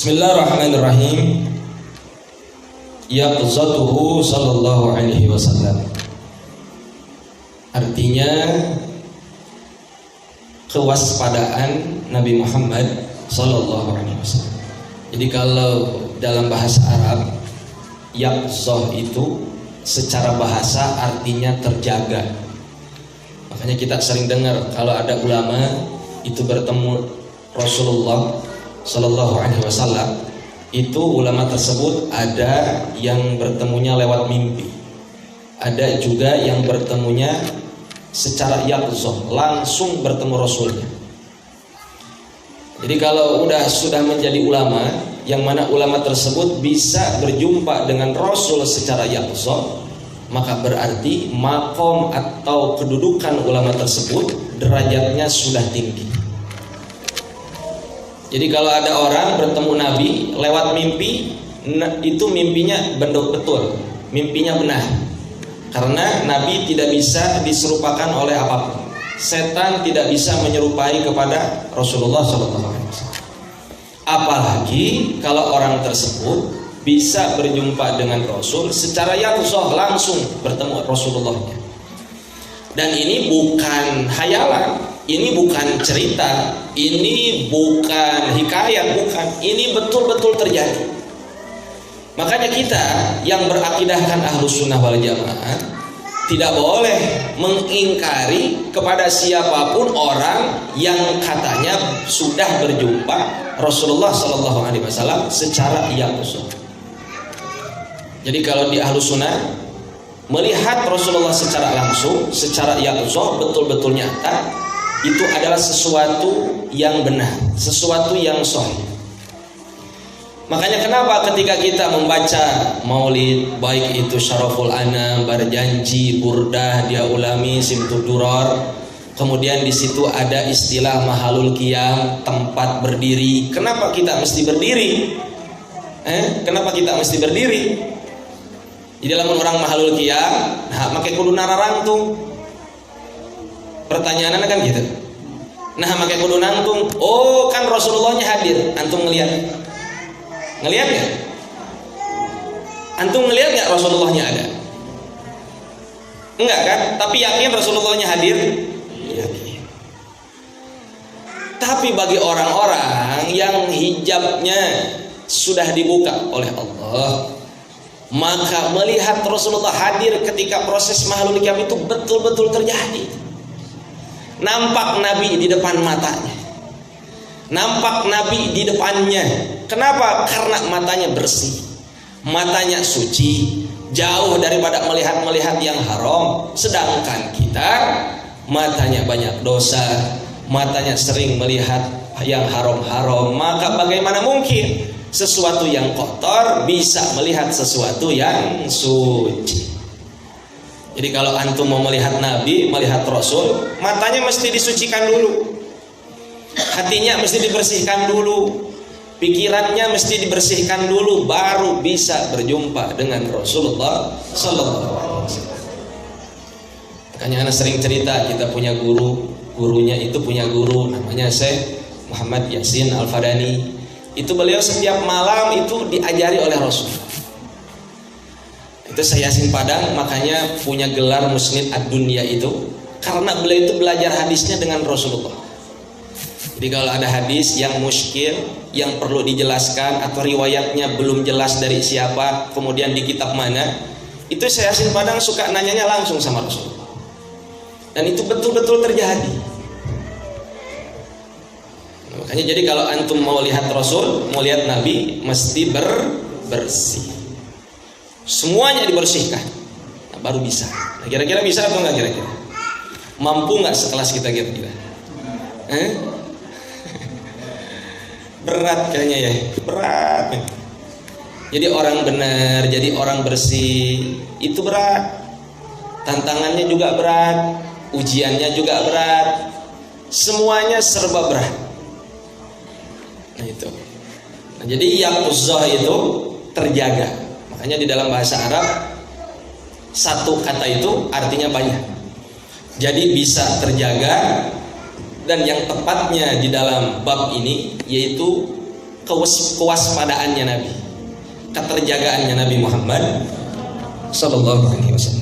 Bismillahirrahmanirrahim. Yaqzatuhu sallallahu alaihi wasallam. Artinya kewaspadaan Nabi Muhammad sallallahu alaihi wasallam. Jadi kalau dalam bahasa Arab, yaqzah itu secara bahasa artinya terjaga. Makanya kita sering dengar kalau ada ulama itu bertemu Rasulullah sallallahu alaihi wasallam, itu ulama tersebut ada yang bertemunya lewat mimpi, ada juga yang bertemunya secara yaqzah, langsung bertemu Rasulnya. Jadi kalau sudah menjadi ulama, yang mana ulama tersebut bisa berjumpa dengan Rasul secara yaqzah, maka berarti makom atau kedudukan ulama tersebut derajatnya sudah tinggi. Jadi kalau ada orang bertemu Nabi lewat mimpi, itu mimpinya betul, mimpinya benar. Karena Nabi tidak bisa diserupakan oleh apapun. Setan tidak bisa menyerupai kepada Rasulullah SAW. Apalagi kalau orang tersebut bisa berjumpa dengan Rasul secara yaqzah, langsung bertemu Rasulullahnya. Dan ini bukan hayalan, ini bukan cerita, ini bukan hikayat, bukan, ini betul-betul terjadi. Makanya kita yang berakidahkan Ahlus Sunnah wal Jamaah tidak boleh mengingkari kepada siapapun orang yang katanya sudah berjumpa Rasulullah Sallallahu Alaihi Wasallam secara yaqzah. Jadi kalau di Ahlus Sunnah melihat Rasulullah secara langsung, secara yaqzah, betul-betul nyata, itu adalah sesuatu yang benar, sesuatu yang sahih. Makanya kenapa ketika kita membaca maulid, baik itu Syaraful Anam, Barjanji, Burdah, Dia Ulami, Simtud Durar, kemudian di situ ada istilah Mahalul Qiyam, tempat berdiri. Kenapa kita mesti berdiri? Kenapa kita mesti berdiri? Di dalam orang Mahalul Qiyam, nah makai kudu nararangtung. Pertanyaannya kan gitu. Nah makai kudu nangtung. Oh kan Rasulullahnya hadir. Antum ngelihat? Ngelihat nggak? Antum ngelihat nggak Rasulullahnya ada? Enggak kan? Tapi yakin Rasulullahnya hadir? Yakin. Tapi bagi orang-orang yang hijabnya sudah dibuka oleh Allah, maka melihat Rasulullah hadir ketika proses Mahalul Qiyam itu betul-betul terjadi. Nampak Nabi di depan matanya, nampak Nabi di depannya. Kenapa? Karena matanya bersih, matanya suci, jauh daripada melihat yang haram. Sedangkan kita matanya banyak dosa, matanya sering melihat yang haram-haram. Maka bagaimana mungkin sesuatu yang kotor bisa melihat sesuatu yang suci? Jadi kalau antum mau melihat Nabi, melihat Rasul, matanya mesti disucikan dulu, hatinya mesti dibersihkan dulu, pikirannya mesti dibersihkan dulu, baru bisa berjumpa dengan Rasulullah Sallallahu Alaihi Wasallam. Makanya anak sering cerita, kita punya gurunya itu punya guru namanya Syekh Muhammad Yasin Al-Fadani. Itu beliau setiap malam itu diajari oleh Rasul. Itu saya Yasin Padang, makanya punya gelar Musnid Ad-Dunya itu karena beliau itu belajar hadisnya dengan Rasulullah. Jadi kalau ada hadis yang muskil, yang perlu dijelaskan atau riwayatnya belum jelas dari siapa, kemudian di kitab mana, itu saya Yasin Padang suka nanyanya langsung sama Rasulullah. Dan itu betul-betul terjadi. Makanya jadi kalau antum mau lihat Rasul, mau lihat Nabi, mesti bersih. Semuanya dibersihkan, nah, baru bisa. Nah, kira-kira bisa atau enggak kira-kira? Mampu nggak sekelas kita kira-kira? Berat kayaknya ya, berat. Jadi orang benar, jadi orang bersih, itu berat. Tantangannya juga berat, ujiannya juga berat. Semuanya serba berat. Nah itu. Nah, jadi yaqzah itu terjaga. Makanya di dalam bahasa Arab satu kata itu artinya banyak. Jadi bisa terjaga, dan yang tepatnya di dalam bab ini yaitu kewaspadaannya Nabi, keterjagaannya Nabi Muhammad sallallahu alaihi wasallam.